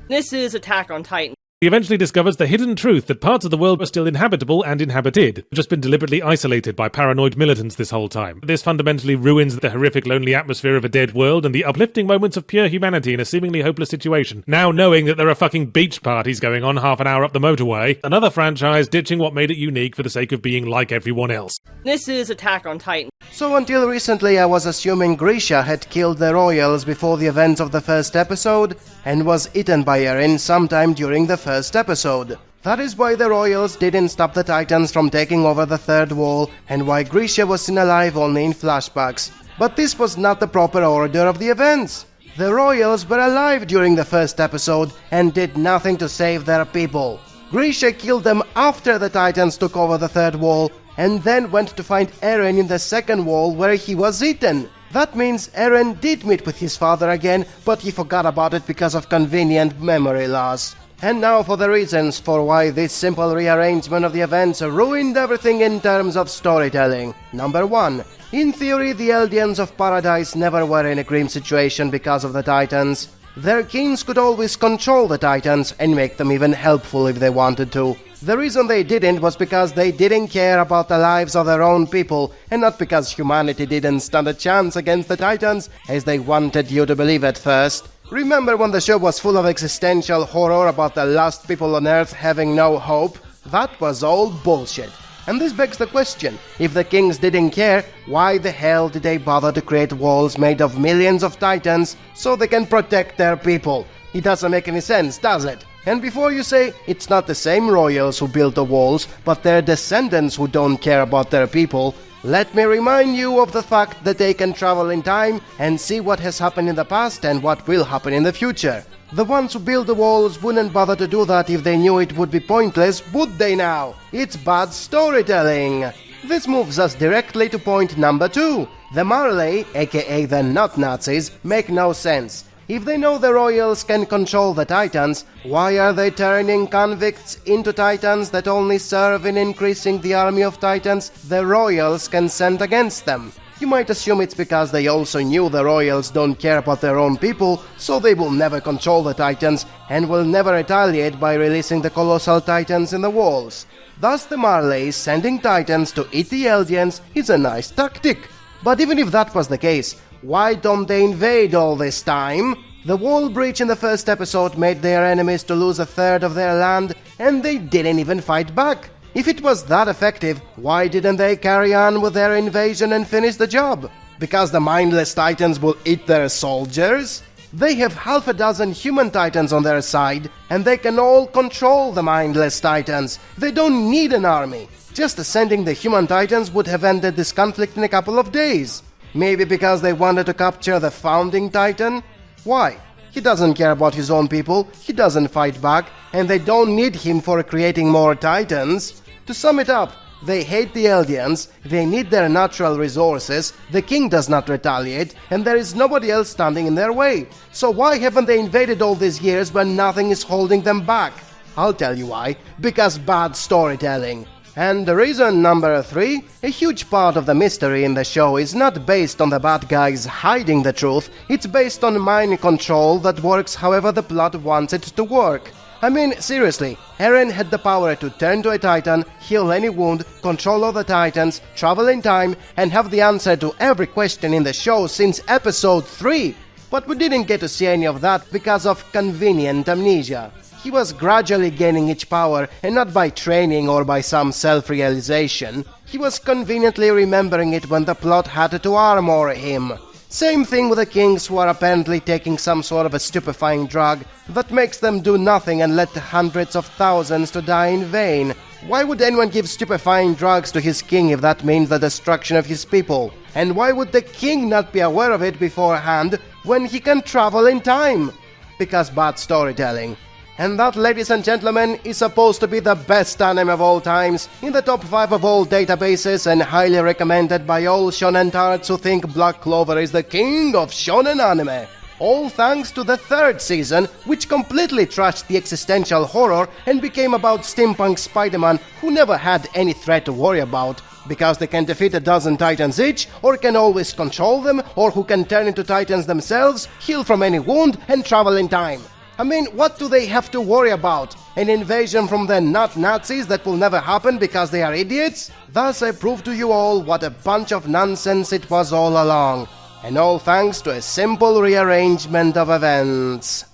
This is Attack on Titan. He eventually discovers the hidden truth that parts of the world are still inhabitable and inhabited, just been deliberately isolated by paranoid militants this whole time. This fundamentally ruins the horrific lonely atmosphere of a dead world and the uplifting moments of pure humanity in a seemingly hopeless situation. Now knowing that there are fucking beach parties going on half an hour up the motorway, another franchise ditching what made it unique for the sake of being like everyone else. This is Attack on Titan. So until recently I was assuming Grisha had killed the royals before the events of the first episode and was eaten by Eren sometime during the first episode. That is why the royals didn't stop the Titans from taking over the third wall and why Grisha was seen alive only in flashbacks. But this was not the proper order of the events. The royals were alive during the first episode and did nothing to save their people. Grisha killed them after the Titans took over the third wall and then went to find Eren in the second wall where he was eaten. That means Eren did meet with his father again, but he forgot about it because of convenient memory loss. And now for the reasons for why this simple rearrangement of the events ruined everything in terms of storytelling. Number 1. In theory, the Eldians of Paradise never were in a grim situation because of the Titans. Their kings could always control the Titans and make them even helpful if they wanted to. The reason they didn't was because they didn't care about the lives of their own people, and not because humanity didn't stand a chance against the Titans, as they wanted you to believe at first. Remember when the show was full of existential horror about the lost people on Earth having no hope? That was all bullshit. And this begs the question, if the kings didn't care, why the hell did they bother to create walls made of millions of Titans so they can protect their people? It doesn't make any sense, does it? And before you say it's not the same royals who built the walls, but their descendants who don't care about their people, let me remind you of the fact that they can travel in time and see what has happened in the past and what will happen in the future. The ones who built the walls wouldn't bother to do that if they knew it would be pointless, would they now? It's bad storytelling. This moves us directly to point number 2. The Marley, aka the not Nazis, make no sense. If they know the royals can control the Titans, why are they turning convicts into Titans that only serve in increasing the army of Titans the royals can send against them? You might assume it's because they also knew the royals don't care about their own people, so they will never control the Titans and will never retaliate by releasing the colossal Titans in the walls. Thus the Marleys sending Titans to eat the Eldians is a nice tactic. But even if that was the case, why don't they invade all this time? The wall breach in the first episode made their enemies to lose a third of their land, and they didn't even fight back. If it was that effective, why didn't they carry on with their invasion and finish the job? Because the mindless Titans will eat their soldiers? They have half a dozen human Titans on their side, and they can all control the mindless Titans. They don't need an army. Just sending the human Titans would have ended this conflict in a couple of days. Maybe because they wanted to capture the founding Titan? Why? He doesn't care about his own people, he doesn't fight back, and they don't need him for creating more Titans. To sum it up, they hate the Eldians, they need their natural resources, the king does not retaliate, and there is nobody else standing in their way. So why haven't they invaded all these years when nothing is holding them back? I'll tell you why. Because bad storytelling. And the reason number 3, a huge part of the mystery in the show is not based on the bad guys hiding the truth, it's based on mind control that works however the plot wants it to work. I mean, seriously, Eren had the power to turn to a Titan, heal any wound, control all the Titans, travel in time, and have the answer to every question in the show since episode 3. But we didn't get to see any of that because of convenient amnesia. He was gradually gaining each power, and not by training or by some self-realization. He was conveniently remembering it when the plot had to armor him. Same thing with the kings who are apparently taking some sort of a stupefying drug that makes them do nothing and let hundreds of thousands to die in vain. Why would anyone give stupefying drugs to his king if that means the destruction of his people? And why would the king not be aware of it beforehand when he can travel in time? Because bad storytelling. And that, ladies and gentlemen, is supposed to be the best anime of all times, in the top 5 of all databases, and highly recommended by all shonen tards who think Black Clover is the king of shonen anime. All thanks to the 3rd season, which completely trashed the existential horror and became about steampunk Spider-Man who never had any threat to worry about, because they can defeat a dozen Titans each, or can always control them, or who can turn into Titans themselves, heal from any wound, and travel in time. I mean, what do they have to worry about? An invasion from the not Nazis that will never happen because they are idiots? Thus I prove to you all what a bunch of nonsense it was all along. And all thanks to a simple rearrangement of events.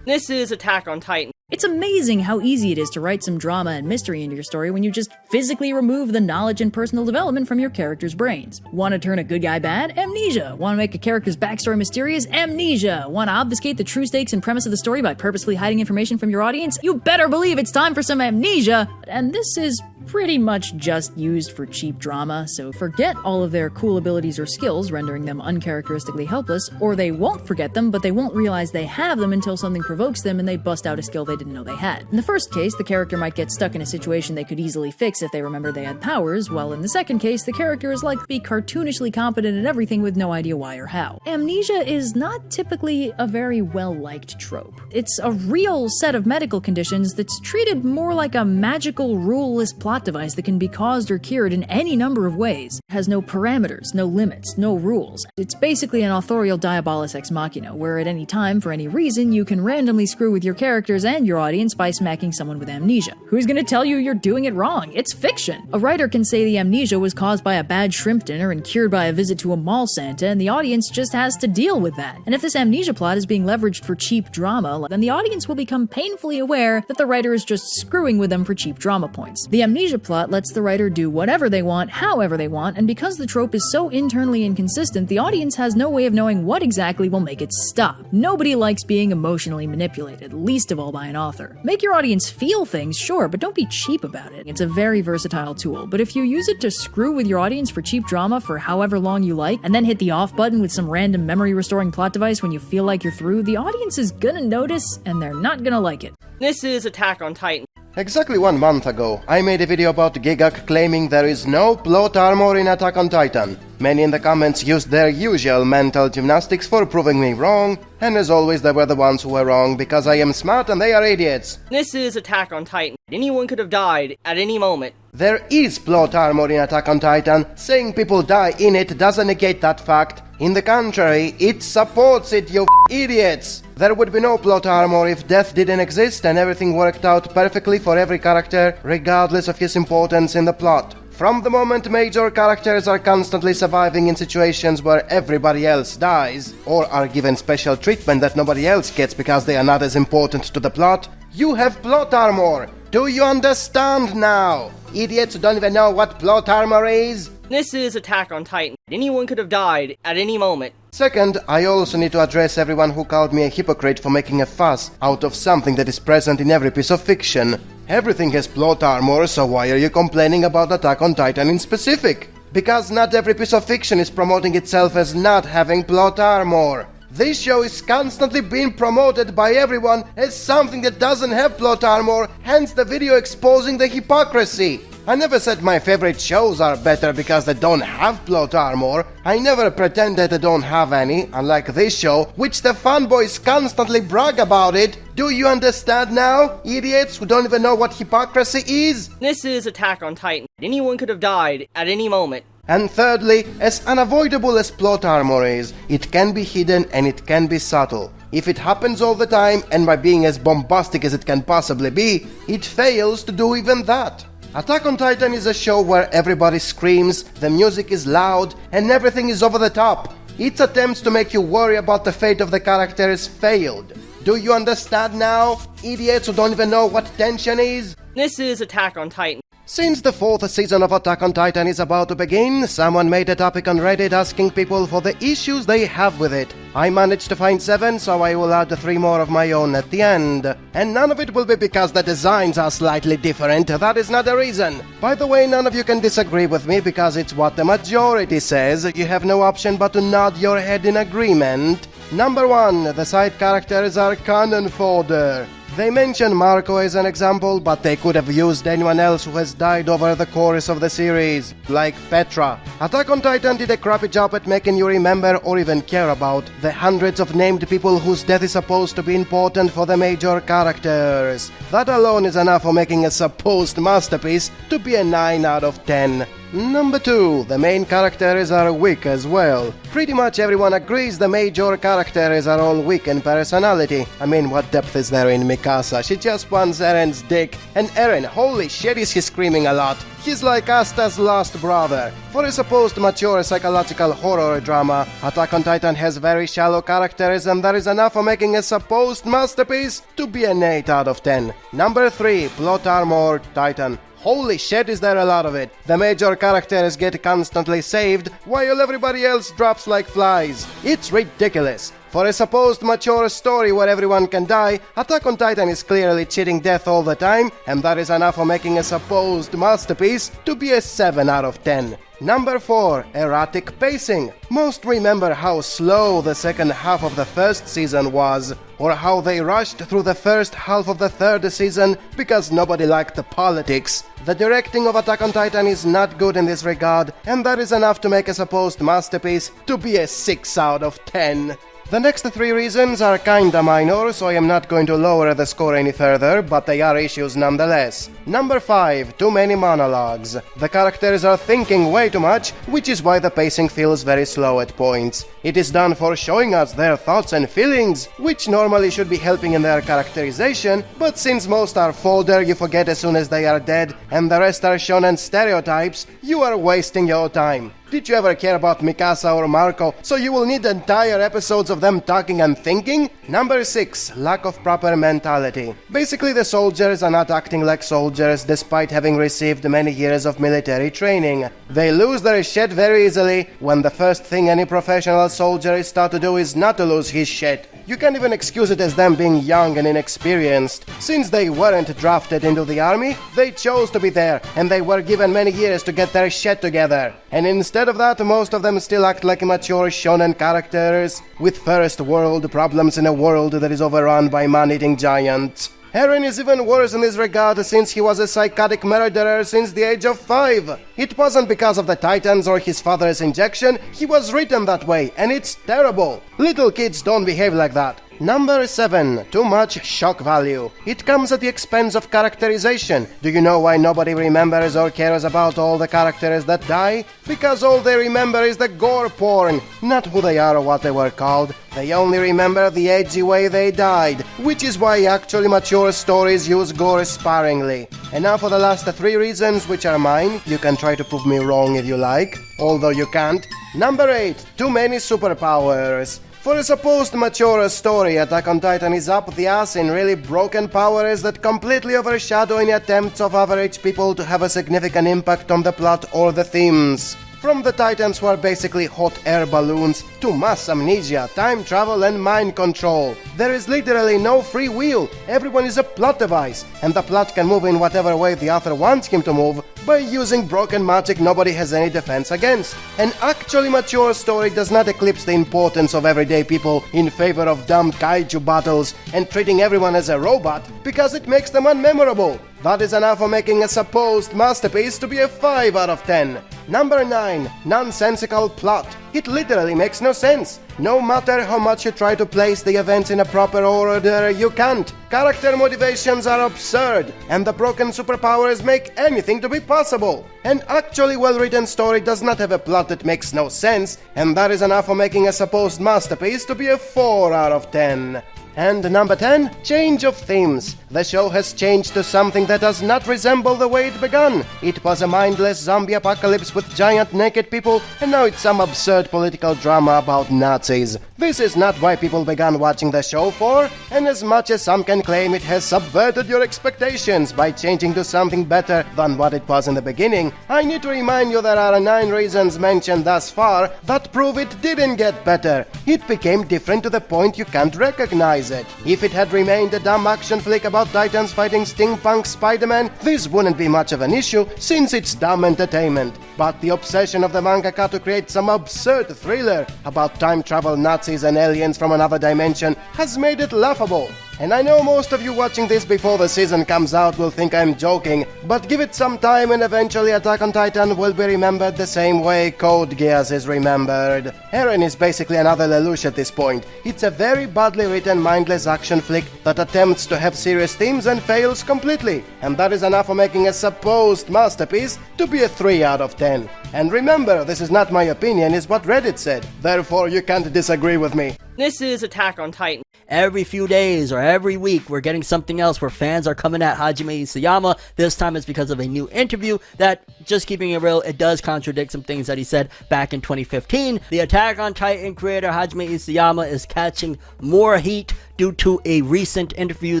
This is Attack on Titan. It's amazing how easy it is to write some drama and mystery into your story when you just physically remove the knowledge and personal development from your characters' brains. Want to turn a good guy bad? Amnesia. Want to make a character's backstory mysterious? Amnesia. Want to obfuscate the true stakes and premise of the story by purposefully hiding information from your audience? You better believe it's time for some amnesia! And this is pretty much just used for cheap drama, so forget all of their cool abilities or skills, rendering them uncharacteristically helpless, or they won't forget them, but they won't realize they have them until something provokes them and they bust out a skill they didn't know they had. In the first case, the character might get stuck in a situation they could easily fix if they remember they had powers, while in the second case, the character is likely to be cartoonishly competent at everything with no idea why or how. Amnesia is not typically a very well-liked trope. It's a real set of medical conditions that's treated more like a magical, ruleless plot device that can be caused or cured in any number of ways. It has no parameters, no limits, no rules. It's basically an authorial diabolus ex machina, where at any time, for any reason, you can randomly screw with your characters and your audience by smacking someone with amnesia. Who's gonna tell you you're doing it wrong? It's fiction! A writer can say the amnesia was caused by a bad shrimp dinner and cured by a visit to a mall Santa, and the audience just has to deal with that. And if this amnesia plot is being leveraged for cheap drama, then the audience will become painfully aware that the writer is just screwing with them for cheap drama points. The amnesia plot lets the writer do whatever they want, however they want, and because the trope is so internally inconsistent, the audience has no way of knowing what exactly will make it stop. Nobody likes being emotionally manipulated, least of all by an author. Make your audience feel things, sure, but don't be cheap about it. It's a very versatile tool, but if you use it to screw with your audience for cheap drama for however long you like, and then hit the off button with some random memory-restoring plot device when you feel like you're through, the audience is gonna notice, and they're not gonna like it. This is Attack on Titan. Exactly 1 month ago, I made a video about Gigak claiming there is no plot armor in Attack on Titan. Many in the comments used their usual mental gymnastics for proving me wrong, and as always they were the ones who were wrong because I am smart and they are idiots. This is Attack on Titan. Anyone could have died at any moment. There is plot armor in Attack on Titan. Saying people die in it doesn't negate that fact. In the contrary, it supports it, you idiots! There would be no plot armor if death didn't exist and everything worked out perfectly for every character, regardless of his importance in the plot. From the moment major characters are constantly surviving in situations where everybody else dies, or are given special treatment that nobody else gets because they are not as important to the plot, you have plot armor! Do you understand now? Idiots who don't even know what plot armor is? This is Attack on Titan. Anyone could have died at any moment. Second, I also need to address everyone who called me a hypocrite for making a fuss out of something that is present in every piece of fiction. Everything has plot armor, so why are you complaining about Attack on Titan in specific? Because not every piece of fiction is promoting itself as not having plot armor. This show is constantly being promoted by everyone as something that doesn't have plot armor, hence the video exposing the hypocrisy. I never said my favorite shows are better because they don't have plot armor. I never pretended they don't have any, unlike this show, which the fanboys constantly brag about it. Do you understand now, idiots who don't even know what hypocrisy is? This is Attack on Titan. Anyone could have died at any moment. And thirdly, as unavoidable as plot armor is, it can be hidden and it can be subtle. If it happens all the time, and by being as bombastic as it can possibly be, it fails to do even that. Attack on Titan is a show where everybody screams, the music is loud, and everything is over the top. Its attempts to make you worry about the fate of the characters failed. Do you understand now, idiots who don't even know what tension is? This is Attack on Titan. Since the 4th season of Attack on Titan is about to begin, someone made a topic on Reddit asking people for the issues they have with it. I managed to find 7, so I will add 3 more of my own at the end. And none of it will be because the designs are slightly different, that is not the reason. By the way, none of you can disagree with me because it's what the majority says. You have no option but to nod your head in agreement. Number 1, the side characters are cannon fodder. They mention Marco as an example, but they could have used anyone else who has died over the course of the series, like Petra. Attack on Titan did a crappy job at making you remember or even care about the hundreds of named people whose death is supposed to be important for the major characters. That alone is enough for making a supposed masterpiece to be a 9 out of 10. Number 2, the main characters are weak as well. Pretty much everyone agrees the major characters are all weak in personality. I mean, what depth is there in Mikasa? She just wants Eren's dick. And Eren, holy shit, is he screaming a lot. He's like Asta's lost brother. For a supposed mature psychological horror drama, Attack on Titan has very shallow characters, and that is enough for making a supposed masterpiece to be an 8 out of 10. Number 3, plot armor Titan. Holy shit, is there a lot of it. The major characters get constantly saved, while everybody else drops like flies. It's ridiculous. For a supposed mature story where everyone can die, Attack on Titan is clearly cheating death all the time, and that is enough for making a supposed masterpiece to be a 7 out of 10. Number 4, erratic pacing. Most remember how slow the second half of the first season was, or how they rushed through the first half of the third season because nobody liked the politics. The directing of Attack on Titan is not good in this regard, and that is enough to make a supposed masterpiece to be a 6 out of 10. The next 3 reasons are kinda minor, so I am not going to lower the score any further, but they are issues nonetheless. Number 5, too many monologues. The characters are thinking way too much, which is why the pacing feels very slow at points. It is done for showing us their thoughts and feelings, which normally should be helping in their characterization, but since most are fodder you forget as soon as they are dead, and the rest are shown in stereotypes, you are wasting your time. Did you ever care about Mikasa or Marco, so you will need entire episodes of them talking and thinking? Number 6, lack of proper mentality. Basically, the soldiers are not acting like soldiers despite having received many years of military training. They lose their shit very easily when the first thing any professional soldier is taught to do is not to lose his shit. You can't even excuse it as them being young and inexperienced. Since they weren't drafted into the army, they chose to be there, and they were given many years to get their shit together. And instead of that, most of them still act like mature shonen characters, with first world problems in a world that is overrun by man-eating giants. Eren is even worse in this regard since he was a psychotic murderer since the age of 5. It wasn't because of the Titans or his father's injection, he was written that way, and it's terrible. Little kids don't behave like that. Number 7, too much shock value. It comes at the expense of characterization. Do you know why nobody remembers or cares about all the characters that die? Because all they remember is the gore porn, not who they are or what they were called. They only remember the edgy way they died, which is why actually mature stories use gore sparingly. And now for the last 3 reasons, which are mine. You can try to prove me wrong if you like, although you can't. Number 8, too many superpowers. For a supposed mature story, Attack on Titan is up the ass in really broken powers that completely overshadow any attempts of average people to have a significant impact on the plot or the themes. From the Titans who are basically hot air balloons, to mass amnesia, time travel and mind control. There is literally no free will, everyone is a plot device, and the plot can move in whatever way the author wants him to move, by using broken magic nobody has any defense against. An actually mature story does not eclipse the importance of everyday people in favor of dumb kaiju battles and treating everyone as a robot, because it makes them unmemorable. That is enough for making a supposed masterpiece to be a 5 out of 10. Number 9, nonsensical plot. It literally makes no sense. No matter how much you try to place the events in a proper order, you can't. Character motivations are absurd, and the broken superpowers make anything to be possible. An actually well-written story does not have a plot that makes no sense, and that is enough for making a supposed masterpiece to be a 4 out of 10. And number 10, change of themes. The show has changed to something that does not resemble the way it began. It was a mindless zombie apocalypse with giant naked people, and now it's some absurd political drama about Nazis. This is not why people began watching the show for, and as much as some can claim it has subverted your expectations by changing to something better than what it was in the beginning, I need to remind you there are 9 reasons mentioned thus far that prove it didn't get better. It became different to the point you can't recognize it. If it had remained a dumb action flick about Titans fighting steampunk Spider-Man, this wouldn't be much of an issue since it's dumb entertainment. But the obsession of the mangaka to create some absurd thriller about time travel Nazis and aliens from another dimension has made it laughable. And I know most of you watching this before the season comes out will think I'm joking, but give it some time and eventually Attack on Titan will be remembered the same way Code Geass is remembered. Eren is basically another Lelouch at this point. It's a very badly written mindless action flick that attempts to have serious themes and fails completely. And that is enough for making a supposed masterpiece to be a 3 out of 10. And remember, this is not my opinion, it's what Reddit said. Therefore, you can't disagree with me. This is Attack on Titan. Every few days or every week, we're getting something else where fans are coming at Hajime Isayama. This time it's because of a new interview that, just keeping it real, it does contradict some things that he said back in 2015. The Attack on Titan creator Hajime Isayama is catching more heat due to a recent interview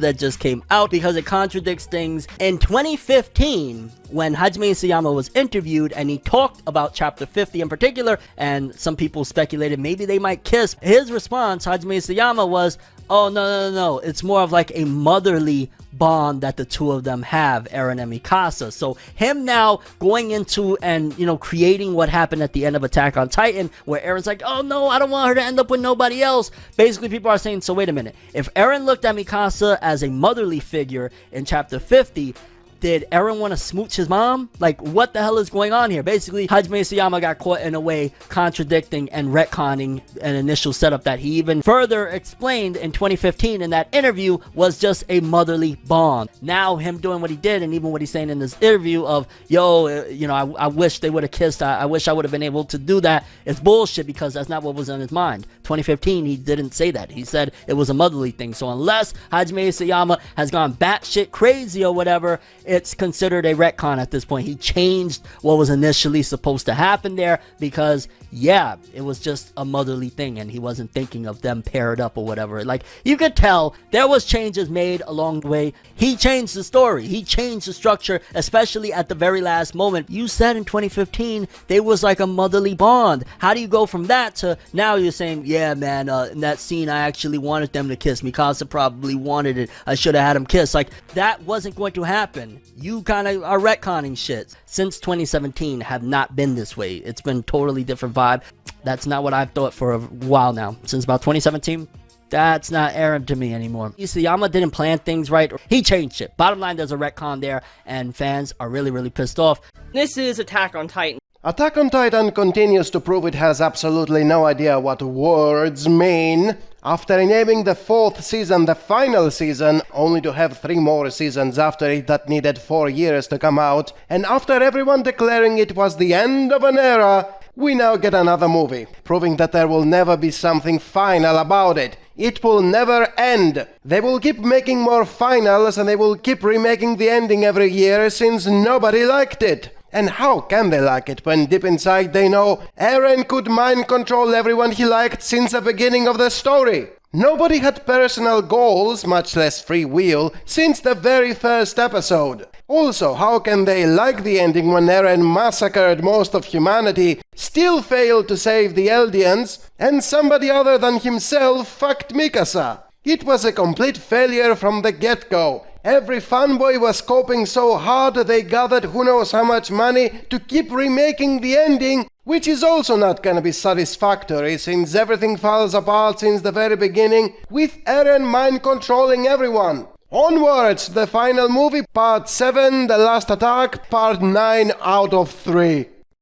that just came out because it contradicts things. In 2015, when Hajime Isayama was interviewed and he talked about chapter 50 in particular, and some people speculated maybe they might kiss, his response, Hajime Isayama, was, oh, no, it's more of like a motherly bond that the two of them have, Eren and Mikasa. So him now going into and, creating what happened at the end of Attack on Titan, where Eren's like, oh no, I don't want her to end up with nobody else. Basically, people are saying, so wait a minute. If Eren looked at Mikasa as a motherly figure in chapter 50, did Eren want to smooch his mom? Like, what the hell is going on here? Basically, Hajime Isayama got caught in a way contradicting and retconning an initial setup that he even further explained in 2015 in that interview was just a motherly bond. Now, him doing what he did, and even what he's saying in this interview of, I wish they would have kissed, I wish I would have been able to do that, it's bullshit because that's not what was on his mind. 2015, he didn't say that. He said it was a motherly thing. So unless Hajime Isayama has gone batshit crazy or whatever, it's considered a retcon at this point. He changed what was initially supposed to happen there because, yeah, it was just a motherly thing and he wasn't thinking of them paired up or whatever. Like, you could tell there was changes made along the way. He changed the story. He changed the structure, especially at the very last moment. You said in 2015, they was like a motherly bond. How do you go from that to now you're saying, yeah, man, in that scene, I actually wanted them to kiss. Mikasa probably wanted it. I should have had him kiss. Like, that wasn't going to happen. You kind of are retconning shit. Since 2017 have not been this way. It's been totally different vibe. That's not what I've thought for a while now. Since about 2017, that's not Eren to me anymore. Isayama didn't plan things right. He changed it. Bottom line, there's a retcon there, and fans are really, really pissed off. This is Attack on Titan. Attack on Titan continues to prove it has absolutely no idea what words mean. After naming the 4th season the final season, only to have 3 more seasons after it that needed 4 years to come out, and after everyone declaring it was the end of an era, we now get another movie, proving that there will never be something final about it. It will never end. They will keep making more finals and they will keep remaking the ending every year since nobody liked it. And how can they like it when deep inside they know Eren could mind control everyone he liked since the beginning of the story? Nobody had personal goals, much less free will, since the very first episode. Also, how can they like the ending when Eren massacred most of humanity, still failed to save the Eldians, and somebody other than himself fucked Mikasa? It was a complete failure from the get-go. Every fanboy was coping so hard they gathered who knows how much money to keep remaking the ending, which is also not gonna be satisfactory since everything falls apart since the very beginning, with Eren mind controlling everyone. Onwards, the final movie, part 7, The Last Attack, part 9 out of 3.